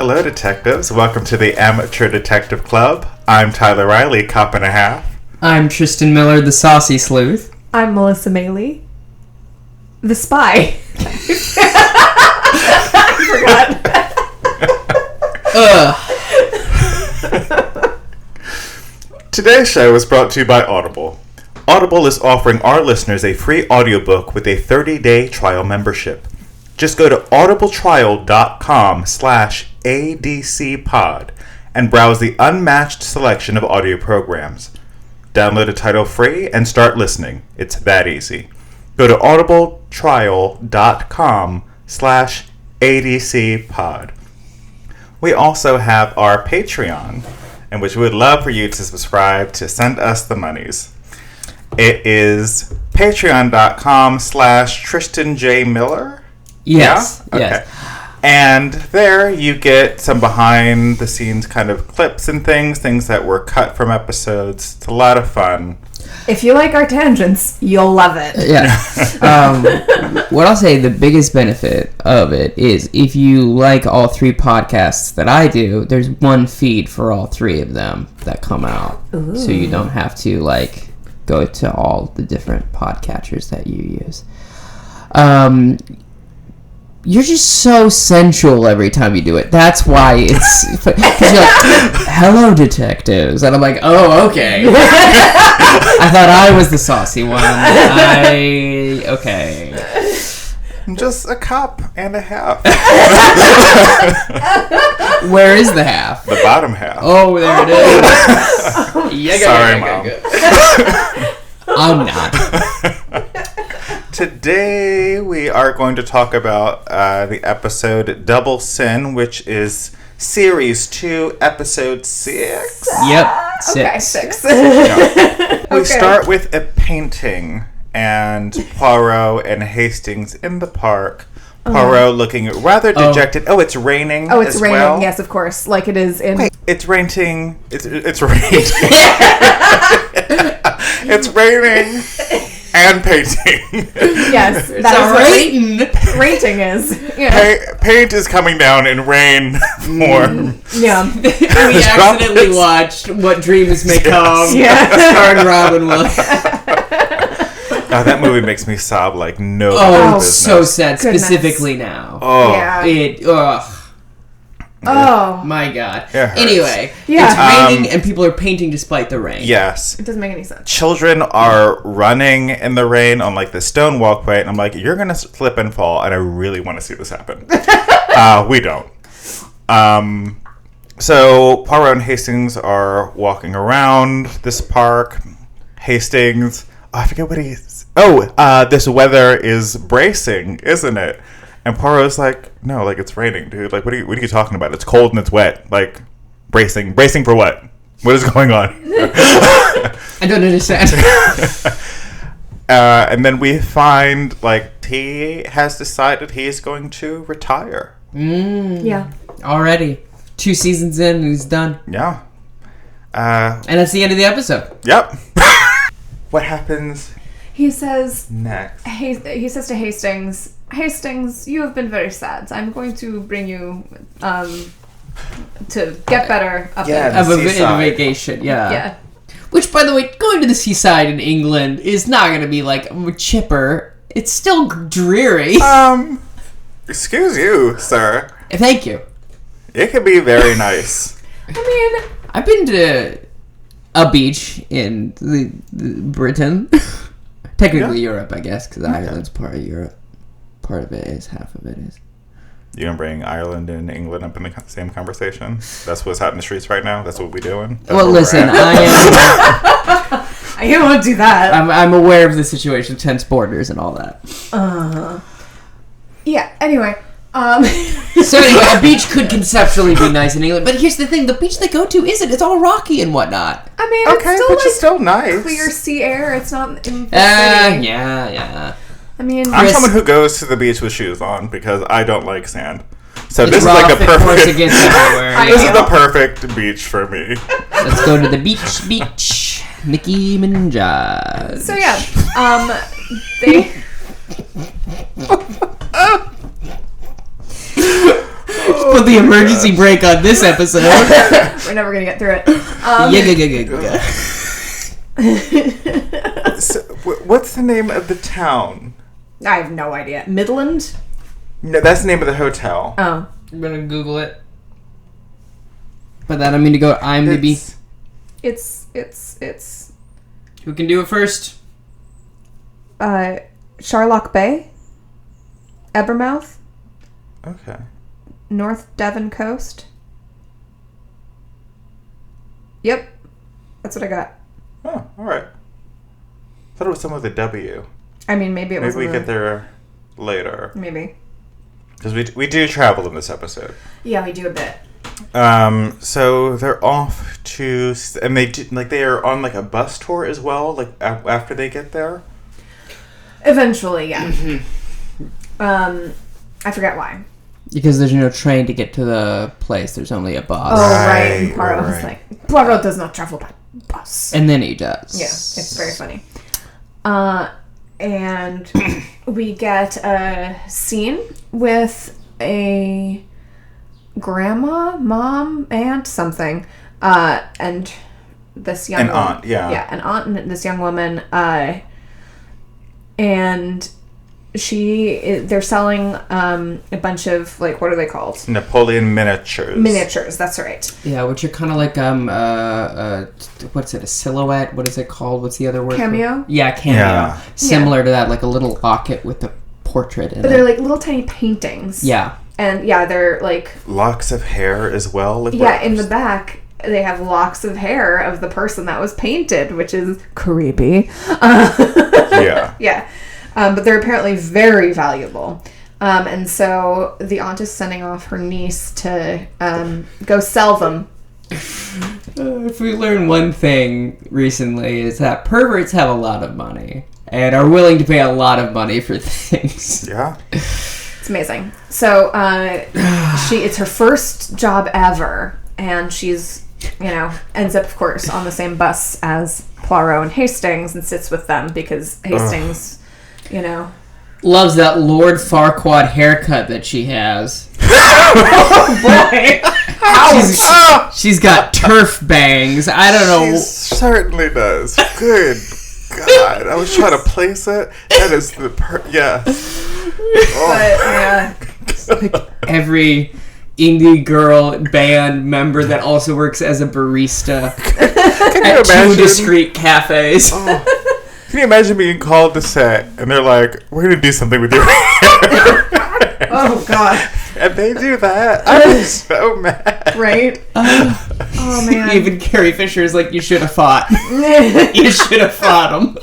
Hello, detectives. Welcome to the Amateur Detective Club. I'm Tyler Riley, cop and a half. I'm Tristan Miller, the saucy sleuth. I'm Melissa Meli, the spy. I forgot. Today's show is brought to you by Audible. Audible is offering our listeners a free audiobook with a 30-day trial membership. Just go to audibletrial.com/ADCpod and browse the unmatched selection of audio programs. Download a title free and start listening. It's that easy. Go to audibletrial.com/ADCpod. We also have our Patreon, in which we would love for you to subscribe to send us the monies. It is patreon.com/TristanJMiller. Yes. Yeah? Okay. Yes. And there you get some behind the scenes kind of clips and things that were cut from episodes. It's a lot of fun. If you like our tangents, you'll love it. Yeah. What I'll say, the biggest benefit of it is if you like all three podcasts that I do, there's one feed for all three of them that come out. Ooh. So you don't have to go to all the different podcatchers that you use. You're just so sensual every time you do it. That's why it's... Because you're like, hello, detectives. And I'm like, oh, okay. I thought I was the saucy one. Okay. I'm just a cop and a half. Where is the half? The bottom half. Oh, there it is. Sorry, Mom. I'm not. Today we are going to talk about the episode Double Sin, which is Series 2, Episode 6. Yep, 6. Okay, 6. Yeah. We start with a painting and Poirot and Hastings in the park. Poirot looking rather dejected. Oh, it's raining. Oh, it's raining. Well. Yes, of course. Like it is in... Wait, it's raining. It's raining. It's raining. And painting. Yes, that is what rating is. Yeah. Paint is coming down in rain form. Yeah. We accidentally watched What Dreams May Come. Yeah. Starring Robin Williams. Oh, that movie makes me sob like no. Oh, it's so sad. Goodness. Specifically now. Oh. Yeah. Oh my god. Anyway, yeah. It's raining and people are painting despite the rain. Yes. It doesn't make any sense. Children are running in the rain on the stone walkway, and I'm like, you're gonna slip and fall, and I really want to see this happen. We don't. So Poirot and Hastings are walking around this park. Hastings, I forget what he's. This weather is bracing, isn't it? And Poirot's like, no, it's raining, dude. What are you talking about? It's cold and it's wet. Bracing for what? What is going on? I don't understand. And then we find, he has decided he's going to retire. Yeah. Already. 2 seasons in and he's done. Yeah. And that's the end of the episode. Yep. What happens He says... next? He says to Hastings... Hastings, you have been very sad. I'm going to bring you to get better up in a vacation. Yeah. Which, by the way, going to the seaside in England is not going to be chipper. It's still dreary. Excuse you, sir. Thank you. It could be very nice. I've been to a beach in the Britain. Technically Europe, I guess, because Ireland's part of Europe. Part of it is, half of it is. You gonna bring Ireland and England up in the same conversation? That's what's out in the streets right now? That's what we're doing? Well, listen, I won't do that. I'm aware of the situation, tense borders and all that. Yeah, anyway. So anyway, a beach could conceptually be nice in England, but here's the thing, the beach they go to isn't. It's all rocky and whatnot. It's still nice. Clear sea air. It's not in the city. Yeah. I'm someone who goes to the beach with shoes on because I don't like sand. So it's this is a perfect. This is the perfect beach for me. Let's go to the beach. Nicki Minaj. So yeah, they. Put the emergency brake on this episode. We're never gonna get through it. So, what's the name of the town? I have no idea. Midland? No, that's the name of the hotel. Oh. I'm gonna Google it. But that I mean to go to IMDb. It's Who can do it first? Sharlock Bay, Ebermouth, Okay. North Devon Coast. Yep, that's what I got. Oh, all right. Thought it was something with a W. I mean, maybe it was. Maybe we get there later. Maybe. Because we do travel in this episode. Yeah, we do a bit. So they're off to, and they are on like a bus tour as well. Like after they get there. Eventually, yeah. I forget why. Because there's no train to get to the place. There's only a bus. Oh, right. And Poirot was like, Poirot does not travel by bus. And then he does. Yeah, it's very funny. And we get a scene with a grandma, mom, aunt, something, and this young aunt, yeah, an aunt and this young woman, and they're selling a bunch of, like, what are they called? Napoleon miniatures. That's right. Yeah, which are kind of like what's it? A silhouette? What is it called? What's the other word? Cameo. Yeah, cameo. Yeah. Similar to that, like a little locket with a portrait in it. But they're like little tiny paintings. Yeah. And yeah, they're like Locks of hair as well. Like in the back they have locks of hair of the person that was painted, which is creepy. Yeah. Yeah. But they're apparently very valuable. And so the aunt is sending off her niece to go sell them. If we learn one thing recently, is that perverts have a lot of money and are willing to pay a lot of money for things. Yeah. It's amazing. So it's her first job ever, and she's, ends up, of course, on the same bus as Poirot and Hastings and sits with them because Hastings, loves that Lord Farquaad haircut that she has. Oh boy! She's got turf bangs. I don't know. She certainly does. Good God. I was trying to place it. That is the yeah. But yeah. Like every indie girl band member that also works as a barista at two discrete cafes. Oh. Can you imagine being called to set and they're like, we're going to do something with your hair? Oh, God. And they do that. I'm so mad. Right? Oh, man. Even Carrie Fisher is like, you should have fought. You should have fought him.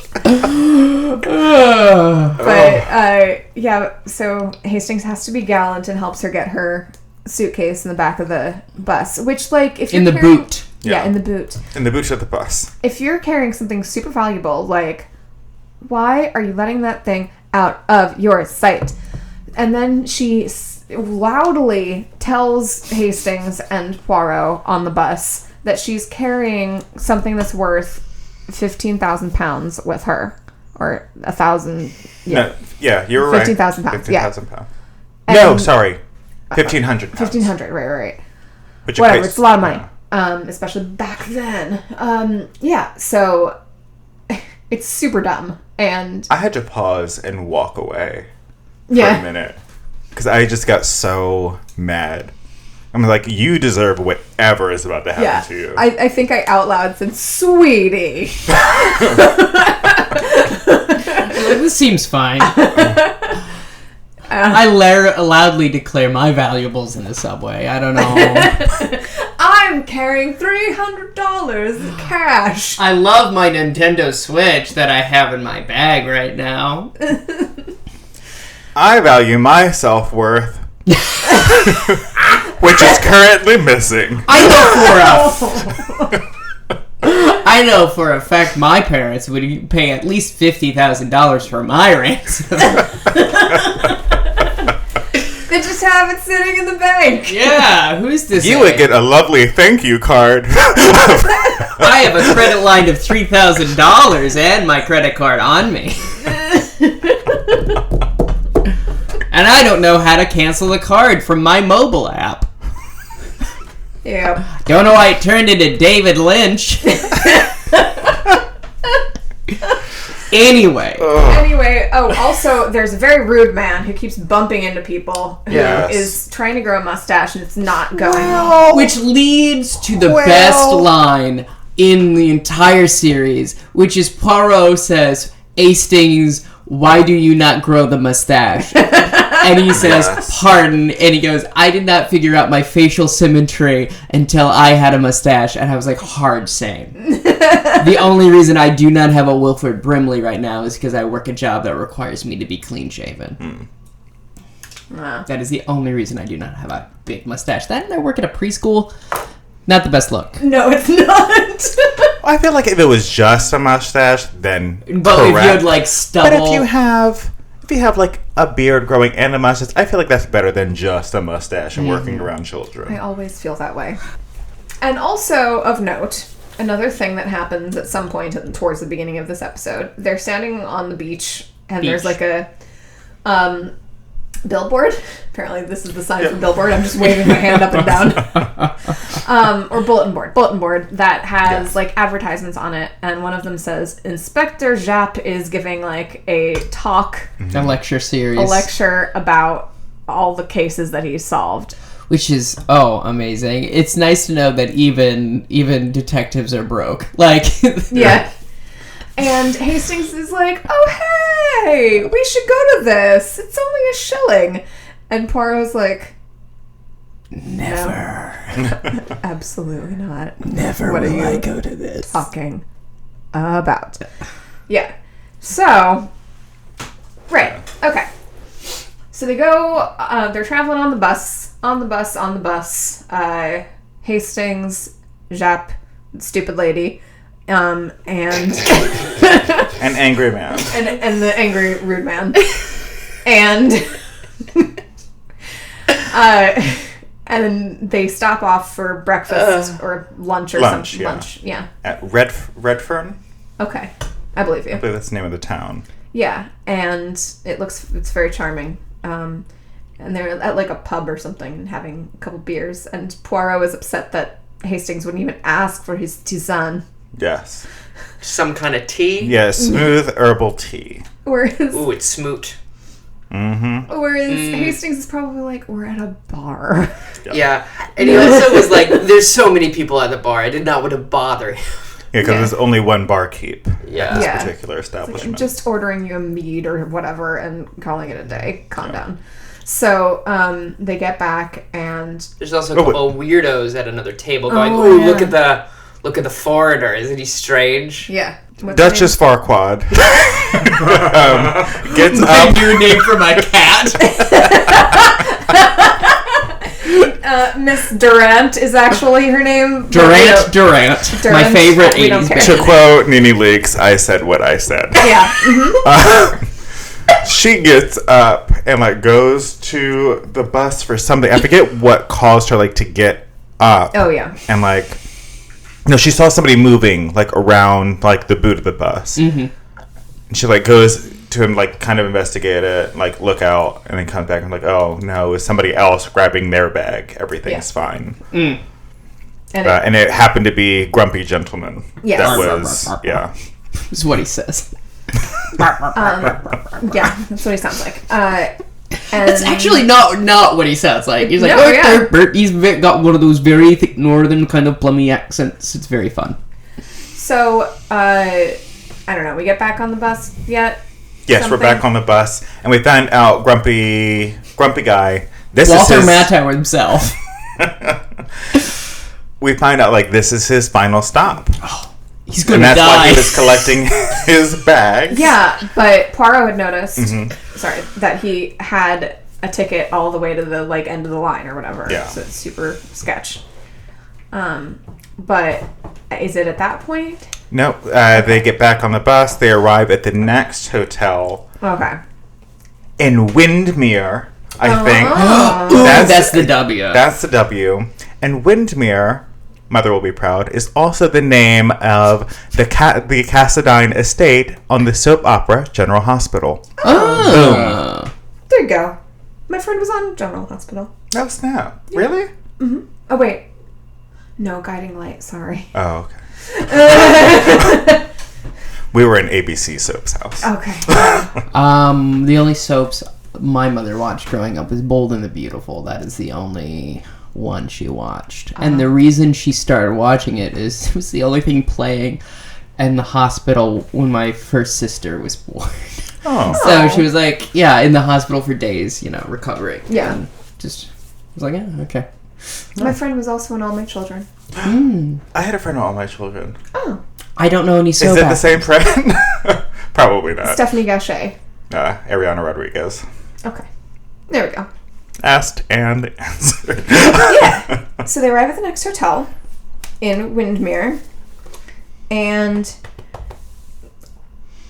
But, yeah, so Hastings has to be gallant and helps her get her suitcase in the back of the bus, which, like, if you're in the boot. Yeah, in the boot. In the boot of the bus. If you're carrying something super valuable, like, why are you letting that thing out of your sight? And then she loudly tells Hastings and Poirot on the bus that she's carrying something that's worth 15,000 pounds with her. Or 1,000. Yeah. No, yeah, you're right. 15,000 pounds. 15,000 pounds. And No, sorry. 1,500 pounds. 1,500, right. Which whatever, it's a lot of money. Especially back then. Yeah, so it's super dumb. And I had to pause and walk away for yeah. a minute. Because I just got so mad. I'm like, you deserve whatever is about to happen to you. I think I out loud said, sweetie. This seems fine. I loudly declare my valuables in the subway. I don't know. I'm carrying $300 in cash. I love my Nintendo Switch that I have in my bag right now. I value my self-worth, which is currently missing. I know for a fact my parents would pay at least $50,000 for my ransom. They just have it sitting in the bank. Yeah, who's this? You would get a lovely thank you card. I have a credit line of $3,000 and my credit card on me. And I don't know how to cancel the card from my mobile app. Yeah. Don't know why it turned into David Lynch. Anyway. Also, there's a very rude man who keeps bumping into people who Yes. is trying to grow a mustache and it's not going. Which leads to the best line in the entire series, which is Poirot says, Hastings, why do you not grow the mustache? And he says, pardon, and he goes, I did not figure out my facial symmetry until I had a mustache. And I was like, hard same. The only reason I do not have a Wilford Brimley right now is because I work a job that requires me to be clean-shaven. That is the only reason I do not have a big mustache. That and I work at a preschool. Not the best look. No, it's not. I feel like if it was just a mustache, then But if you correct. had, like, stubble... But if you have like a beard growing and a mustache, I feel like that's better than just a mustache and working around children. I always feel that way. And also, of note, another thing that happens at some point towards the beginning of this episode, they're standing on the beach, and there's like a billboard. Apparently this is the sign for billboard. I'm just waving my hand up and down. Or bulletin board that has like advertisements on it, and one of them says Inspector Japp is giving like a talk, a lecture series. a lecture about all the cases that he's solved. Which is, amazing. It's nice to know that even detectives are broke. Like, Yeah. And Hastings is like, oh, hey, we should go to this. It's only a shilling. And Poirot's like, never. no, absolutely not. Never What are will you I go to this. talking about? Yeah. So, right. Okay. So they go, they're traveling on the bus. Hastings, Japp, stupid lady, and An angry man. and the angry rude man, and and they stop off for breakfast or lunch or something. Yeah. Lunch, yeah. At Redfern? Okay, I believe you. I believe that's the name of the town. Yeah, and it's very charming. And they're at like a pub or something having a couple beers, and Poirot is upset that Hastings wouldn't even ask for his tisane. Yes. Some kind of tea. Yeah, smooth herbal tea. Whereas Ooh, it's smoot. Hastings is probably like, we're at a bar. Yeah. And he also was like, there's so many people at the bar. I did not want to bother him. Yeah, because there's only one barkeep. Yeah. This Yeah. particular establishment. I'm just ordering you a mead or whatever and calling it a day. Calm down. So they get back, and There's also a couple of weirdos at another table going, Oh, ooh, yeah. look at the foreigner. Isn't he strange? yeah. What's Duchess Farquaad gets up. New name for my cat. Miss Durant is actually her name. Durant. My favorite We don't 80s care. band. To quote Nene Leakes, I said what I said. Yeah. She gets up and like goes to the bus for something. I forget what caused her like to get up. Oh, yeah. And like, no, she saw somebody moving like around like the boot of the bus. And she like goes to him, like kind of investigate it, like look out, and then comes back and like, oh no, it's somebody else grabbing their bag. Everything's fine. And it happened to be Grumpy Gentleman. Yes. That was Is what he says. Yeah, that's what he sounds like. And It's actually not what he sounds like. He's like, No, yeah. he's got one of those very thick northern kind of plummy accents. It's very fun. So, I don't know. We get back on the bus yet? Yes, we're back on the bus, and we found out Grumpy guy. This Walter is his, Matthau himself. we find out like this is his final stop, He's and gonna that's why die. he was collecting his bags. Yeah, but Poirot had noticed, that he had a ticket all the way to the like end of the line or whatever. Yeah. So it's super sketch. But is it at that point? No, they get back on the bus. They arrive at the next hotel Okay. in Windmere, I think. Ooh, that's the W. That's the W. And Windmere, Mother will be proud, is also the name of the Cassadine estate on the soap opera General Hospital. Oh. There you go. My friend was on General Hospital. Oh snap! Really? Oh wait. No, Guiding Light, sorry. Oh, okay. We were in ABC Soap's house. Okay. The only soaps my mother watched growing up was Bold and the Beautiful. That is the only one she watched. And the reason she started watching it is it was the only thing playing in the hospital when my first sister was born. Oh. So she was like, in the hospital for days, recovering. Yeah. And just was like, yeah, okay. My friend was also in All My Children. I had a friend in All My Children. Oh. I don't know any Is soap it the same friend? Probably not. Stephanie Gachet. Ariana Rodriguez. Okay. There we go. Asked and answered. Yeah. So they arrive at the next hotel in Windmere, and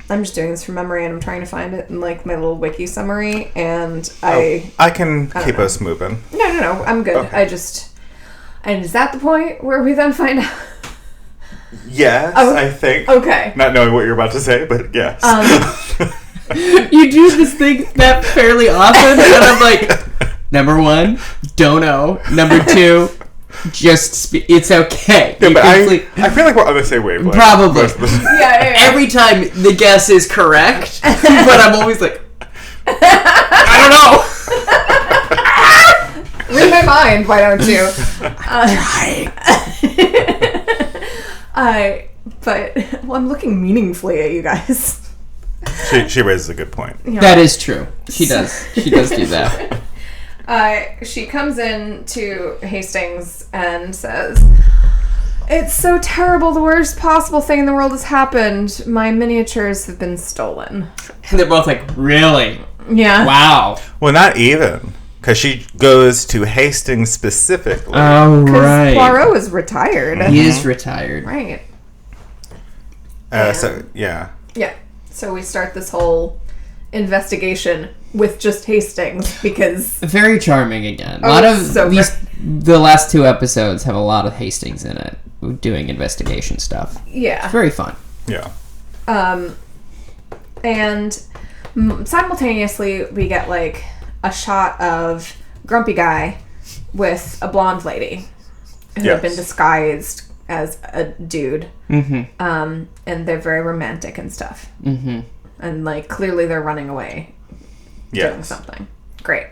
I'm just doing this from memory, and I'm trying to find it in like my little wiki summary, and I can keep us moving. No, I'm good. Okay. And is that the point where we then find out? Yes, Oh, I think. Okay. Not knowing what you're about to say, but yes. You do this thing that fairly often, and I'm like, number one, don't know. Number two, just it's okay. Yeah, You but can I sleep. feel like we're on the same wavelength. Probably. Yeah. Every time the guess is correct, but I'm always like, I don't know. Read my mind, why don't you? But I'm looking meaningfully at you guys. She raises a good point. You know. That is true. She does. She does do that. She comes in to Hastings and says, "It's so terrible. The worst possible thing in the world has happened. My miniatures have been stolen." And they're both like, really? Yeah. Wow. Well, not even. Because she goes to Hastings specifically. Oh, Because right. Poirot is retired. He is retired. Right. So, yeah. Yeah. So we start this whole investigation with just Hastings because... Very charming again. A Oh, lot of so the last two episodes have a lot of Hastings in it, doing investigation stuff. Yeah. It's very fun. Yeah. And simultaneously we get like a shot of Grumpy Guy with a blonde lady who had been disguised as a dude. Mm-hmm. And they're very romantic and stuff. Mm-hmm. And like clearly they're running away doing something. Great.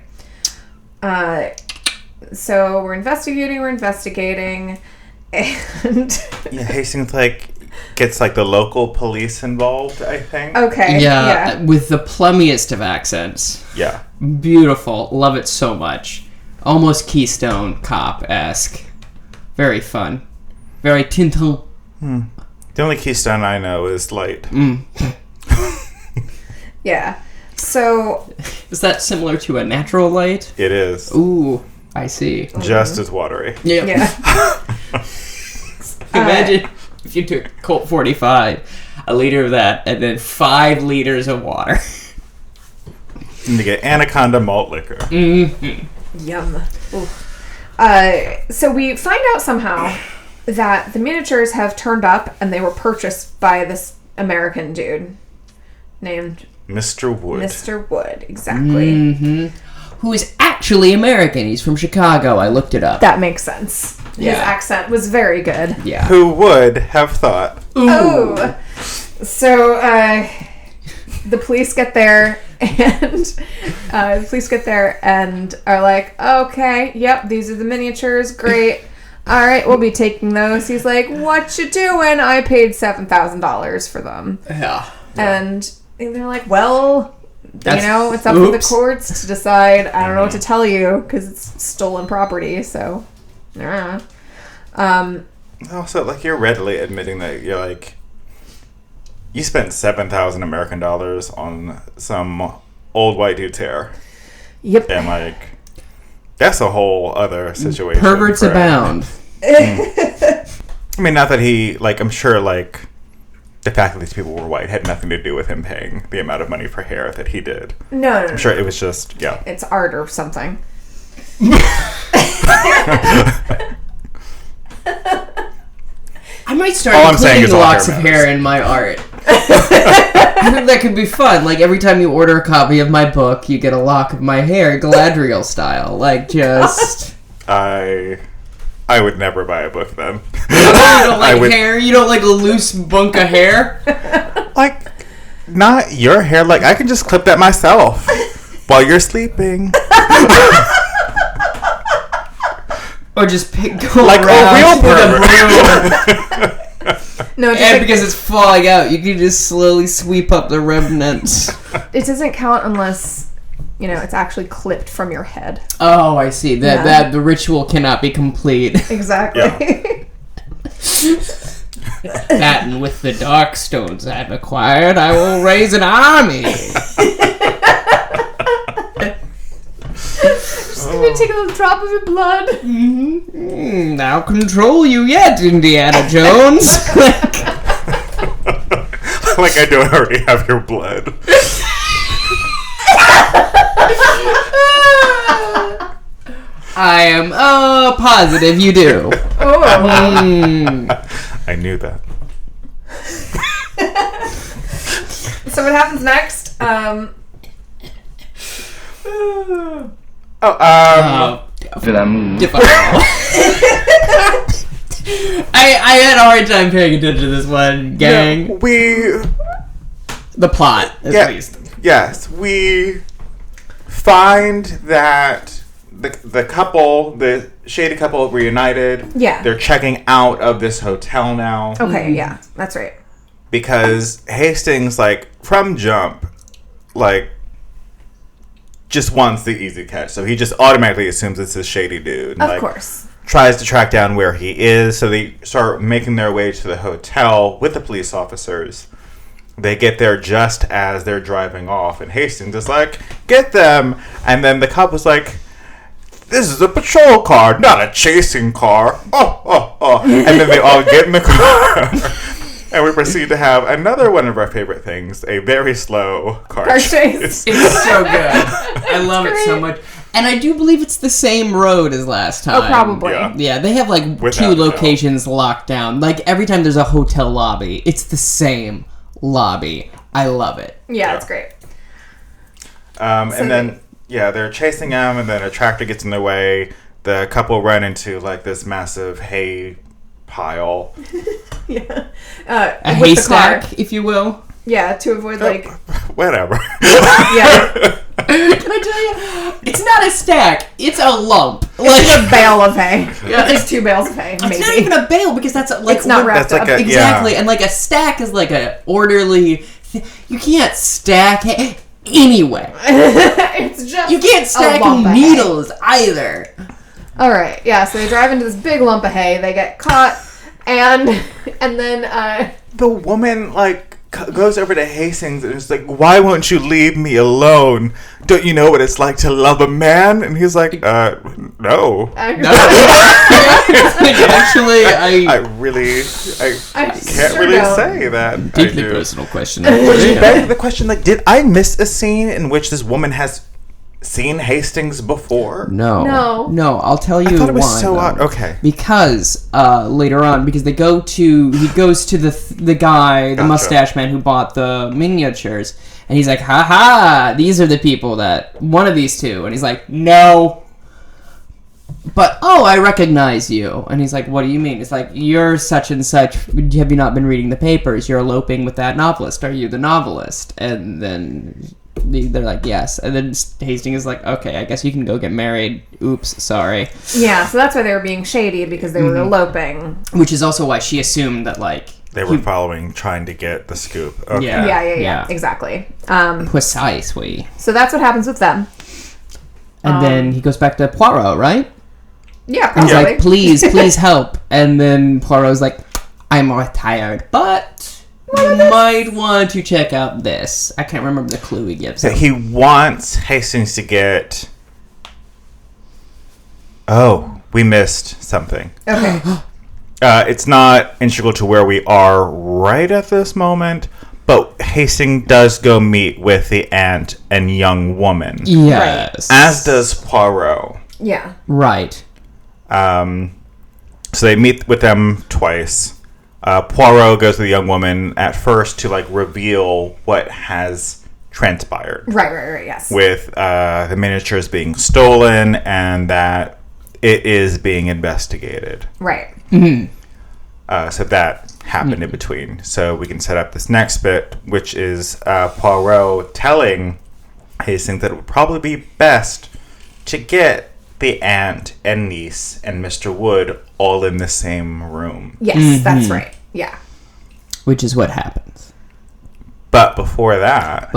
So we're investigating, and Hastings gets the local police involved, I think. okay, Yeah, with the plummiest of accents. Yeah. Beautiful. Love it so much. Almost Keystone Cop-esque. Very fun. Very Tintin. The only Keystone I know is Light. yeah. So Is that similar to a natural light? It is. Ooh, I see. Just as watery. Yeah. yeah, Imagine if you took Colt 45, a liter of that, and then 5 liters of water. And to get Anaconda malt liquor. yum. Ooh. So we find out somehow that the miniatures have turned up and they were purchased by this American dude named Mr. Wood. Mr. Wood. Exactly. Who is actually American. He's from Chicago. I looked it up. That makes sense. Yeah. His accent was very good. Yeah. Who would have thought? Ooh. Oh, so the police get there and are like, okay, yep, these are the miniatures, great. All right, we'll be taking those. He's like, what you doing? I paid $7,000 for them. Yeah. And they're like, well, That's- it's up to the oops. courts to decide. I don't know what to tell you because it's stolen property. So, Also, you're readily admitting that you're you spent 7,000 American dollars on some old white dude's hair. yep. And that's a whole other situation. Perverts abound. I mean, not that he, I'm sure, the fact that these people were white had nothing to do with him paying the amount of money for hair that he did. No. I'm sure it was just, yeah. It's art or something. I might start All I'm saying including is all locks hair of matters. hair in my art. I think that could be fun. Every time you order a copy of my book, you get a lock of my hair, Galadriel style. I I would never buy a book then. You don't like hair? You don't like a loose bunk of hair? Like, not your hair. Like, I can just clip that myself while you're sleeping. Or just go like around a real with pervert. a broom. No, And because it's falling out, you can just slowly sweep up the remnants. it doesn't count unless, it's actually clipped from your head. Oh, I see. That the ritual cannot be complete. Exactly. Yeah. That and with the dark stones I've acquired, I will raise an army. Just gonna take a little drop of your blood. I'll control you yet, Indiana Jones. Like I don't already have your blood. I am positive you do. I knew that. So what happens next? I had a hard time paying attention to this one, gang. Yeah, The plot, at least. Yes, we find that the couple, the shady couple, reunited. Yeah. They're checking out of this hotel now. Okay, yeah, that's right. Because Hastings, like, from jump, like, just wants the easy catch. So he just automatically assumes it's this shady dude. And, Of course. Tries to track down where he is. So they start making their way to the hotel with the police officers. They get there just as they're driving off. And Hastings is like, get them. And then the cop was like, this is a patrol car, not a chasing car. Oh. And then they all get in the car. And we proceed to have another one of our favorite things, a very slow car chase. It's so good. I love it so much. And I do believe it's the same road as last time. Oh, probably. Yeah. They have like Without 2 locations locked down. Like every time there's a hotel lobby, it's the same lobby. I love it. Yeah, it's great. And then, they're chasing him, and then a tractor gets in their way. The couple run into like this massive hay pile. Yeah. A with the haystack, car. if you will. Yeah, to avoid like. Whatever. Yeah. Can I tell you? It's not a stack. It's a lump. It's a bale of hay. Yeah. It's 2 bales of hay, maybe. It's not even a bale because that's like It's not wrapped that's like up. exactly, and like a stack is like a orderly. You can't stack hay anyway. It's just You can't stack a lump of hay. needles either. All right, yeah. So they drive into this big lump of hay. They get caught, and then The woman like goes over to Hastings and is like, "Why won't you leave me alone? Don't you know what it's like to love a man?" And he's like, "No." No. Actually, I can't sure really don't. say that. deeply I do. personal question. Which begs the question: like, did I miss a scene in which this woman has seen Hastings before? No. I'll tell you I thought it was why. so though. odd. Okay. Because later on, because he goes to the guy, the Gotcha. mustache man who bought the miniatures, and he's like, "Ha, these are the people that one of these two," and he's like, "No." But I recognize you, and he's like, "What do you mean?" It's like, "You're such and such. Have you not been reading the papers? You're eloping with that novelist. Are you the novelist?" And then they're like, "Yes." And then Hastings is like, "Okay, I guess you can go get married. Oops, sorry." yeah. So that's why they were being shady because they were eloping. Which is also why she assumed that like They were trying to get the scoop. Okay. Yeah. Yeah. Exactly. precisely. So that's what happens with them. And then he goes back to Poirot, right? Yeah, And he's probably. like, please help. And then Poirot's like, I'm retired, but you might want to check out this. I can't remember the clue he gives. So he wants Hastings to get... Oh, we missed something. Okay. It's not integral to where we are right at this moment, but Hastings does go meet with the aunt and young woman. Yes. As does Poirot. Yeah. Right. So they meet with them twice. Poirot goes to the young woman at first to like reveal what has transpired. Right, yes. With the miniatures being stolen and that it is being investigated. Right. So that happened in between. So we can set up this next bit, which is Poirot telling Hastings that it would probably be best to get the aunt and niece and Mr. Wood all in the same room. Yes, that's right. Yeah. Which is what happens. But before that,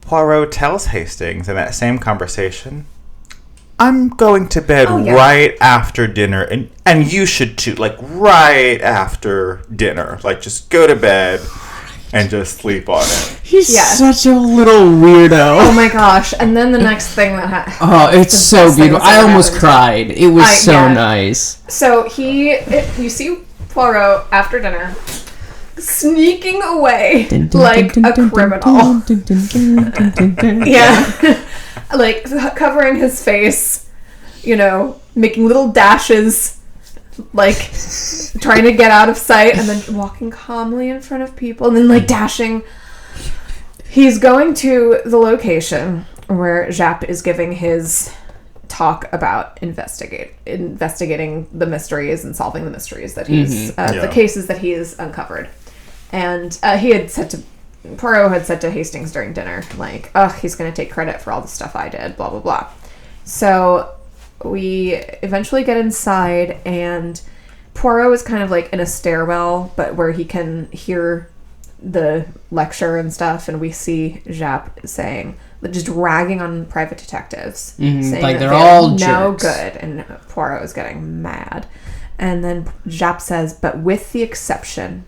Poirot tells Hastings in that same conversation, I'm going to bed right after dinner, and you should too, like right after dinner. Like, just go to bed and just sleep on it. He's such a little weirdo. Oh my gosh. And then the next thing that happened. Oh, it's so beautiful. I almost cried. It was so nice. So you see Poirot after dinner sneaking away like a criminal. Yeah. Like covering his face, making little dashes, like trying to get out of sight, and then walking calmly in front of people, and then like dashing. He's going to the location where Japp is giving his talk about investigating the mysteries and solving the mysteries that he's the cases that he has uncovered. And Poirot had said to Hastings during dinner, like, he's going to take credit for all the stuff I did, blah, blah, blah. So we eventually get inside, and Poirot is kind of like in a stairwell, but where he can hear the lecture and stuff, and we see Japp saying, just ragging on private detectives, saying like that they're all no jerks. good, and Poirot is getting mad. And then Japp says, but with the exception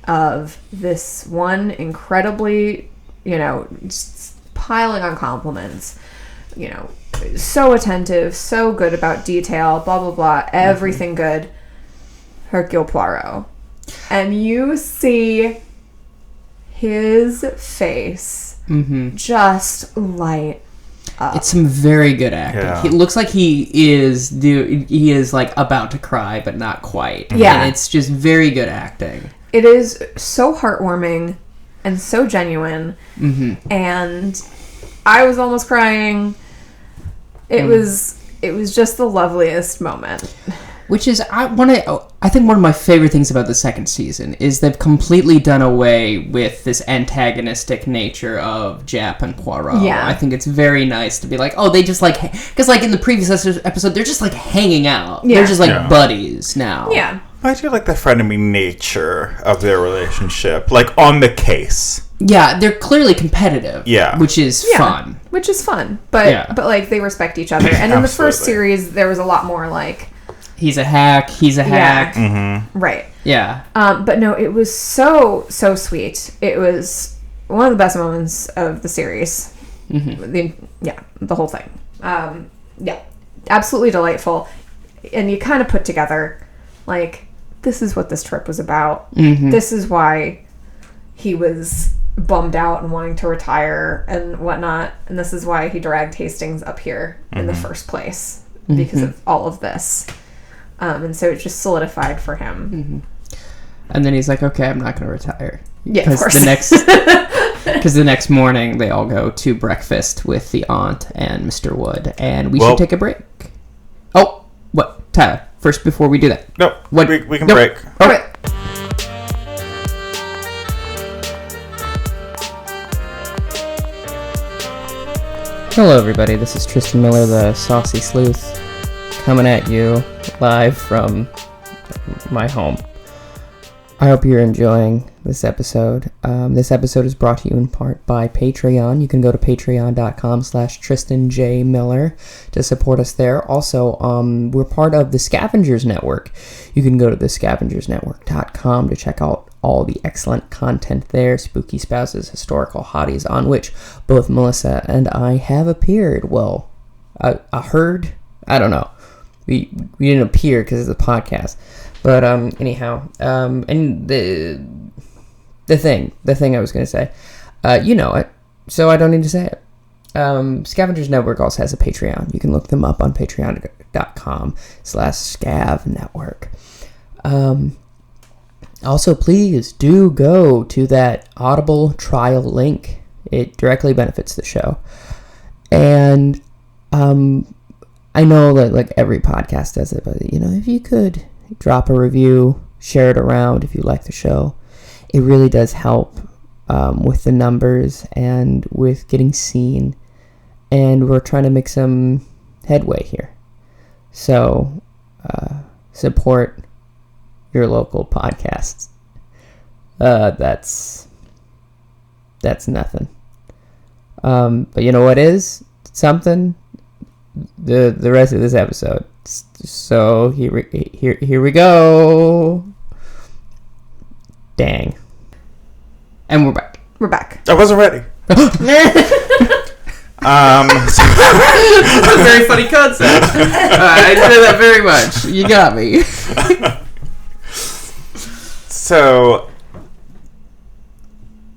of this one incredibly, just piling on compliments, so attentive, so good about detail, blah, blah, blah, everything good, Hercule Poirot. And you see his face just light up. It's some very good acting. Yeah. He looks like he is like about to cry, but not quite. Yeah. And it's just very good acting. It is so heartwarming and so genuine. And I was almost crying. It was just the loveliest moment. Which is, I think one of my favorite things about the second season is they've completely done away with this antagonistic nature of Japp and Poirot. Yeah. I think it's very nice to be like, they just like, because like in the previous episode, they're just like hanging out. Yeah. They're just like buddies now. Yeah. I do like the frenemy nature of their relationship, like on the case. Yeah, they're clearly competitive. Yeah. Which is fun. Which is fun. But like they respect each other. And in the first series, there was a lot more like, he's a hack. Right. Yeah. But no, it was so sweet. It was one of the best moments of the series. The whole thing. Absolutely delightful. And you kind of put together, like, this is what this trip was about. This is why he was bummed out and wanting to retire and whatnot. And this is why he dragged Hastings up here in the first place. Because of all of this. And so it just solidified for him. And then he's like, okay, I'm not going to retire. Yeah, of course. Because the next morning they all go to breakfast with the aunt and Mr. Wood. And we should take a break. Oh, what? Tyler, first before we do that. No, what? We can break. All right. Hello, everybody. This is Tristan Miller, the Saucy Sleuth, coming at you live from my home. I hope you're enjoying this episode. This episode is brought to you in part by Patreon. You can go to patreon.com/TristanJMiller to support us there. Also, we're part of the Scavengers Network. You can go to thescavengersnetwork.com to check out all the excellent content there. Spooky Spouses, Historical Hotties, on which both Melissa and I have appeared. Well, I heard. I don't know. We didn't appear because of the podcast. But anyhow, and the thing I was going to say, you know it, so I don't need to say it. Scavengers Network also has a Patreon. You can look them up on patreon.com/scavnetwork. Also, please do go to that Audible trial link. It directly benefits the show. And I know that like every podcast does it, but if you could drop a review, share it around if you like the show, it really does help with the numbers and with getting seen. And we're trying to make some headway here. So support your local podcasts. That's nothing. But you know what is something? The rest of this episode. So here we go. Dang. And we're back. We're back. I wasn't ready. That's a very funny concept. I enjoy that very much. You got me. So,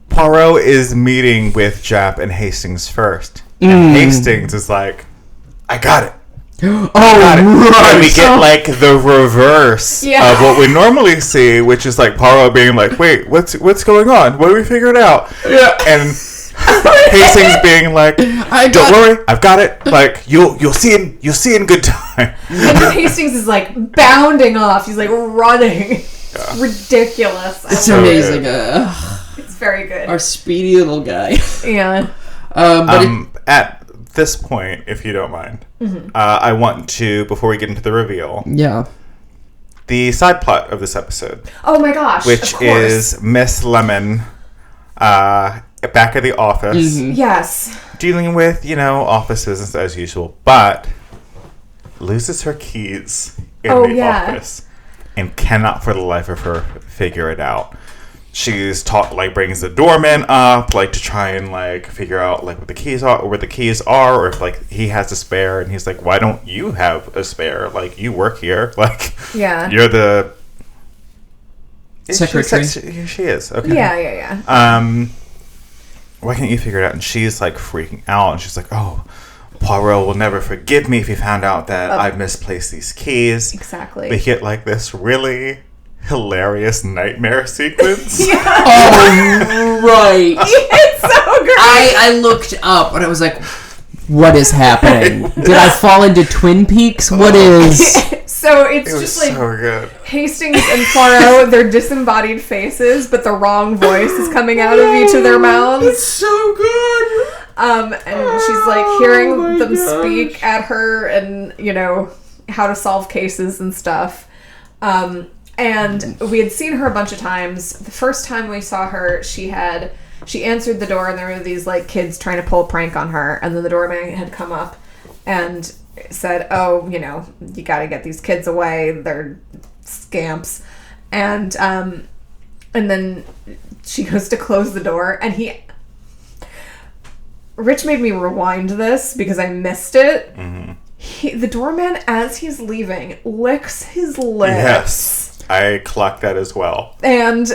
Poirot is meeting with Jap and Hastings first. And Hastings is like, I got it. Oh, Right. And we get like the reverse Yeah. of what we normally see, which is like Poirot being like, wait, what's going on? What do we figure it out? Yeah. And Hastings being like, don't worry, I've got it. Like you'll see in good time. And Hastings is like bounding off. He's like running. It's ridiculous. It's So amazing. It's very good. Our speedy little guy. Yeah. At this point, if you don't mind, I want to, before we get into the reveal, Yeah. the side plot of this episode, Oh my gosh. which of course. is Miss Lemon back at the office, Yes. dealing with, office business as usual, but loses her keys in Oh, the yeah. office and cannot for the life of her figure it out. She's brings the doorman up, to try and, figure out, what the keys are, or where the keys are, or if, he has a spare, and he's like, why don't you have a spare? You work here. Yeah. You're the... Secretary. She is. Okay. Yeah. Why can't you figure it out? And she's, freaking out, and she's like, oh, Poirot will never forgive me if he found out that I've misplaced these keys. Exactly. We get, this really hilarious nightmare sequence. Oh, right. It's so great. I looked up and I was like, what is happening? Did I fall into Twin Peaks? What is... So it's It was just so good. Hastings and Poirot, they're disembodied faces, but the wrong voice is coming out of each of their mouths. so good. And she's hearing them speak at her and, how to solve cases and stuff. And we had seen her a bunch of times. The first time we saw her, she answered the door and there were these kids trying to pull a prank on her. And then the doorman had come up and said, oh, you got to get these kids away. They're scamps. And then she goes to close the door and Rich made me rewind this because I missed it. The doorman, as he's leaving, licks his lips. Yes. I clocked that as well. And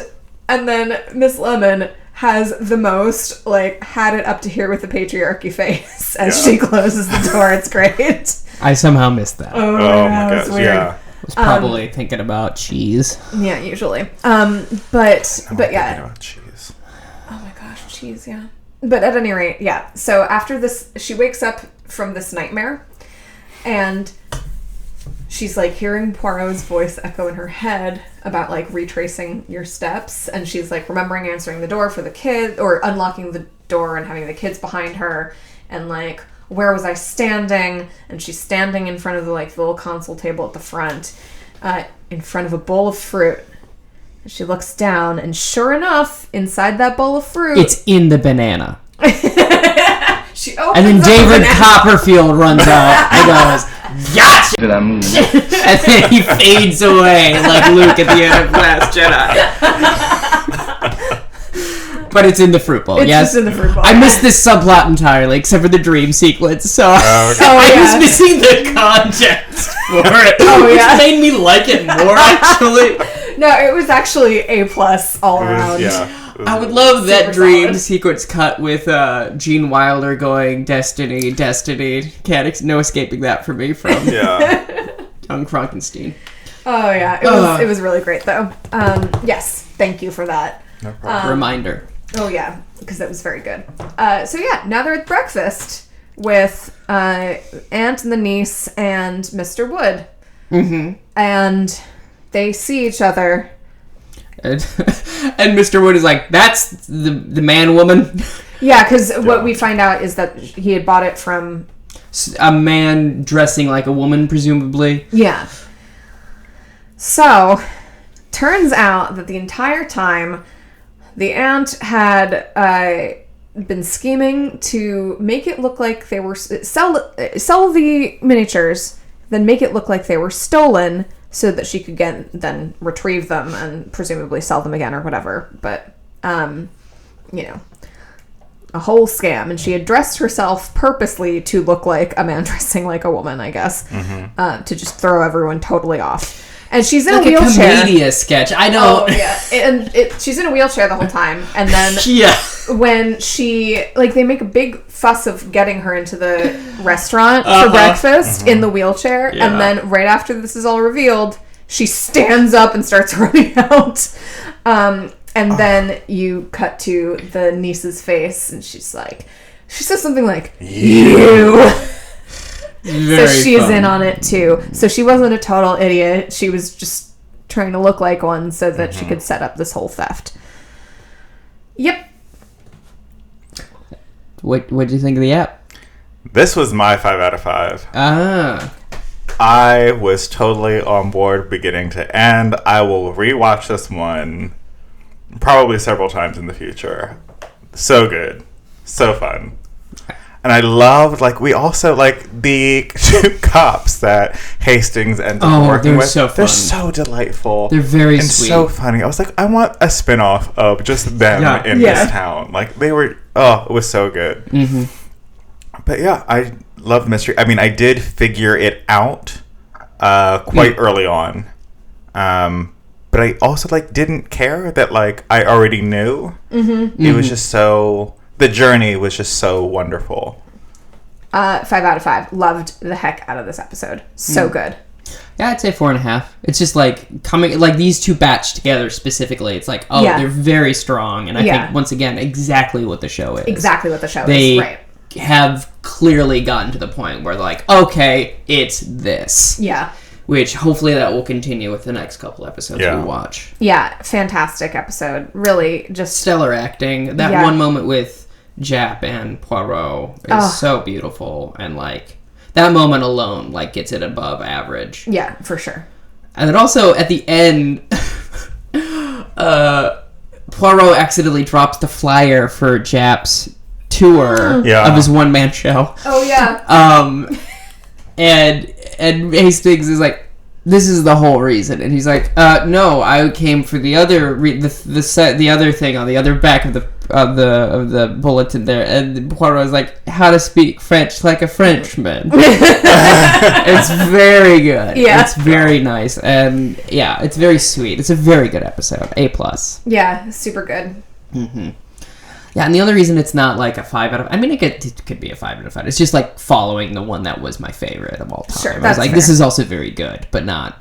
then Miss Lemon has the most, had it up to here with the patriarchy face as she closes the door. It's great. I somehow missed that. Oh my it's gosh, weird. yeah. I was probably thinking about cheese. Yeah, usually. But I'm yeah. thinking about cheese. Oh my gosh, cheese, yeah. But at any rate, yeah. So after this, she wakes up from this nightmare, and she's hearing Poirot's voice echo in her head about retracing your steps, and she's remembering answering the door for the kid, or unlocking the door and having the kids behind her, and where was I standing? And she's standing in front of the little console table at the front, in front of a bowl of fruit. She looks down, and sure enough, inside that bowl of fruit, It's in the banana. she opens And then up David the banana. Copperfield runs out and goes, "Yacht!" And then he fades away like Luke at the end of Last Jedi. But it's in the fruit bowl, It's yes? just in the fruit bowl. I missed this subplot entirely, except for the dream sequence, so okay. I yeah. was missing the context for it. Oh, yeah. Which made me like it more, actually. No, it was actually A+ all It around. was, yeah. I would love that Super dream solid. sequence cut with Gene Wilder going, Destiny, Destiny. No escaping that for me from Yeah. Young Frankenstein. Oh yeah, it was really great though. Yes, thank you for that. No problem. Reminder. Oh yeah, because that was very good. So yeah, now they're at breakfast. with aunt and the niece and Mr. Wood. Mm-hmm. And they see each other. And Mr. Wood is like, that's the man woman. Yeah, because what we find out is that he had bought it from a man dressing like a woman, presumably. Yeah. So, turns out that the entire time, the aunt had been scheming to make it look like they were sell the miniatures, then make it look like they were stolen, so that she could then retrieve them and presumably sell them again or whatever. But a whole scam, and she had dressed herself purposely to look like a man dressing like a woman, I guess, to just throw everyone totally off. And she's in like a wheelchair. A Commedia sketch. I know. Oh, yeah. She's in a wheelchair the whole time, and then when she they make a big fuss of getting her into the restaurant for breakfast in the wheelchair, and then right after this is all revealed, she stands up and starts running out. And then you cut to the niece's face, and she says something like, "You." So she's in on it too. So she wasn't a total idiot. She was just trying to look like one so that she could set up this whole theft. Yep. What do you think of the app? This was my 5 out of 5. Ah. I was totally on board beginning to end. I will rewatch this one probably several times in the future. So good. So fun. And I loved, we also, the 2 cops that Hastings ended up working with. So fun. They're so delightful. They're very and sweet. so funny. I was like, I want a spinoff of just them in this town. They were, it was so good. Mm-hmm. But yeah, I love mystery. I mean, I did figure it out quite early on. But I also, didn't care that, I already knew. Mm-hmm. It was just so... The journey was just so wonderful. 5 out of 5. Loved the heck out of this episode. So good. Yeah, I'd say 4.5. It's just coming these 2 batched together specifically. It's they're very strong, and I think once again exactly what the show is. Exactly what the show is. Right. Have clearly gotten to the point where they're okay, it's this. Yeah. Which hopefully that will continue with the next couple episodes we watch. Yeah, fantastic episode. Really, just stellar acting. That one moment with Jap and Poirot is so beautiful, and that moment alone gets it above average. Yeah, for sure. And then also at the end, Poirot accidentally drops the flyer for Jap's tour of his one-man show. Oh yeah. And Hastings is like, this is the whole reason, and he's like, no, I came for the other the other thing on the other back of the bulletin there, and Poirot is like, how to speak French like a Frenchman. It's very good. Yeah, it's very nice, and it's very sweet. It's a very good episode. A+. Yeah, super good. Mm-hmm. Yeah, and the only reason it's not a 5 out of... I mean, it could be a 5 out of 5. It's just following the one that was my favorite of all time. Sure, I was like, this is also very good, but not...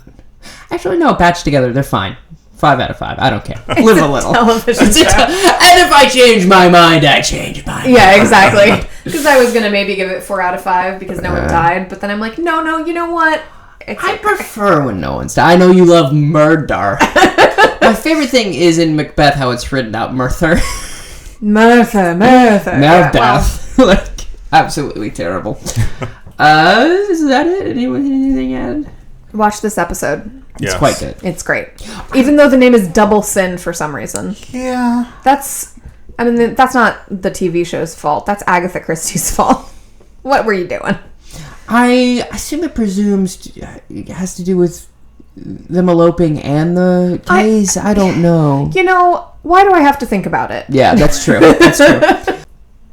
Actually, no, batched together, they're fine. 5 out of 5. I don't care. Live a little. Television show. And if I change my mind, I change my mind. Yeah, exactly. Because I was going to maybe give it 4 out of 5 because no one died, but then I'm like, no, you know what? I prefer when no one's died. I know you love murder. My favorite thing is in Macbeth how it's written out Murther. Martha. Macbeth. Absolutely terrible. Is that it? Anything add? Watch this episode. It's quite good. It's great. Even though the name is Double Sin for some reason. Yeah. That's not the TV show's fault. That's Agatha Christie's fault. What were you doing? I assume it it has to do with them eloping and the case. I don't know. Why do I have to think about it? Yeah, that's true. That's true.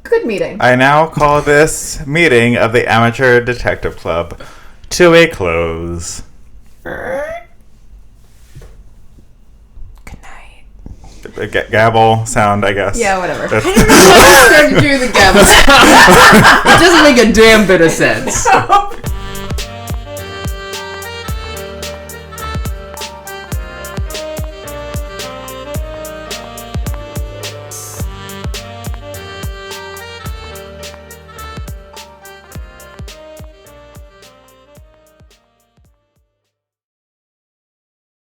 Good meeting. I now call this meeting of the Amateur Detective Club to a close. Good night. Gavel sound, I guess. Yeah, whatever. I don't know why I started to do the gavel. It doesn't make a damn bit of sense.